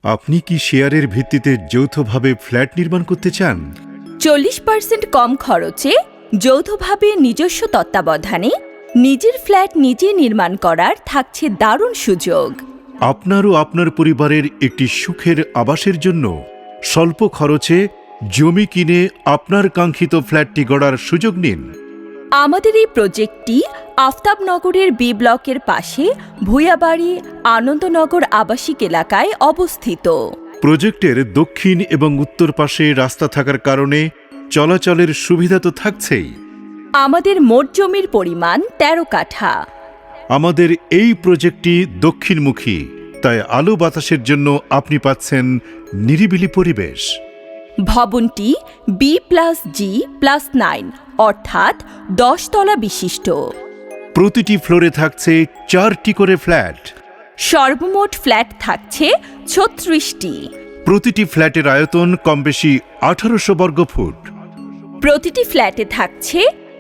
আপনি কি শেয়ারের ভিত্তিতে যৌথভাবে ফ্ল্যাট নির্মাণ করতে চান? 40% কম খরচে যৌথভাবে নিজস্ব তত্ত্বাবধানে নিজের ফ্ল্যাট নিজে নির্মাণ করার থাকছে দারুণ সুযোগ। আপনার ও আপনার পরিবারের একটি সুখের আবাসের জন্য স্বল্প খরচে জমি কিনে আপনার কাঙ্ক্ষিত ফ্ল্যাটটি গড়ার সুযোগ নিন। আমাদের এই প্রজেক্টটি আফতাবনগরের বি ব্লকের পাশে ভূয়াবাড়ি আনন্দনগর আবাসিক এলাকায় অবস্থিত। প্রজেক্টের দক্ষিণ এবং উত্তর পাশে রাস্তা থাকার কারণে চলাচলের সুবিধা তো থাকছেই। আমাদের মোট জমির পরিমাণ 13 কাঠা। আমাদের এই প্রজেক্টটি দক্ষিণমুখী, তাই আলো বাতাসের জন্য আপনি পাচ্ছেন নিরিবিলি পরিবেশ। ভবনটি B+G+9 অর্থাৎ 10 তলা বিশিষ্ট। প্রতিটি ফ্লোরে থাকছে 4টি করে ফ্ল্যাট। সর্বমোট ফ্ল্যাট থাকছে 36টি। প্রতিটি ফ্ল্যাটের আয়তন কমবেশি 1800 বর্গফুট। প্রতিটি ফ্ল্যাটে থাকছে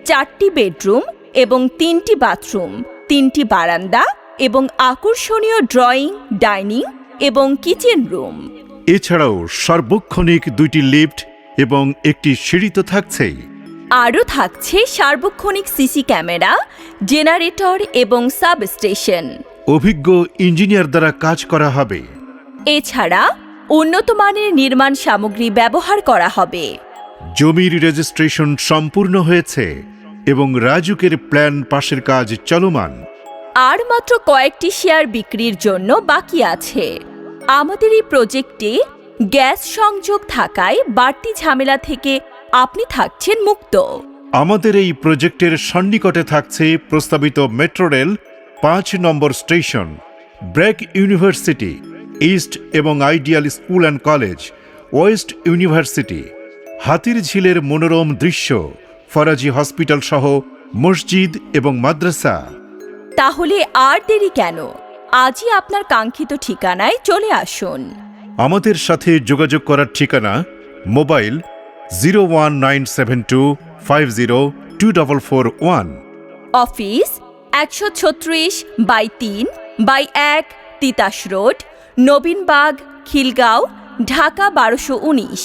4টি বেডরুম এবং 3টি বাথরুম, 3টি বারান্দা এবং আকর্ষণীয় ড্রয়িং, ডাইনিং এবং কিচেন রুম। এছাড়াও সার্বক্ষণিক 2টি লিফট এবং একটি সিঁড়ি তো থাকছেই। আরও থাকছে সার্বক্ষণিক সিসি ক্যামেরা, জেনারেটর এবং সাবস্টেশন। অভিজ্ঞ ইঞ্জিনিয়ার দ্বারা কাজ করা হবে। এছাড়া উন্নত মানের নির্মাণ সামগ্রী ব্যবহার করা হবে। জমির রেজিস্ট্রেশন সম্পূর্ণ হয়েছে এবং রাজুকের প্ল্যান পাশের কাজ চলমান। আর মাত্র কয়েকটি শেয়ার বিক্রির জন্য বাকি আছে। আমাদের এই প্রজেক্টে গ্যাস সংযোগ থাকায় বাড়তি ঝামেলা থেকে আপনি থাকছেন মুক্ত। আমাদের এই প্রজেক্টের সন্নিকটে থাকছে প্রস্তাবিত মেট্রো রেল 5 নম্বর স্টেশন, ব্র্যাক ইউনিভার্সিটি, ইস্ট এবং ideal school and college, West university, হাতির ঝিলের মনোরম দৃশ্য, ফরাজি হসপিটাল সহ মসজিদ এবং মাদ্রাসা। তাহলে আর দেরি কেন? আজই আপনার কাঙ্ক্ষিত ঠিকানায় চলে আসুন। আমাদের সাথে যোগাযোগ করার ঠিকানা: mobile 01972502441, office 136/3/1 Titas road, Nabinbag, Khilgaon, Dhaka 1219।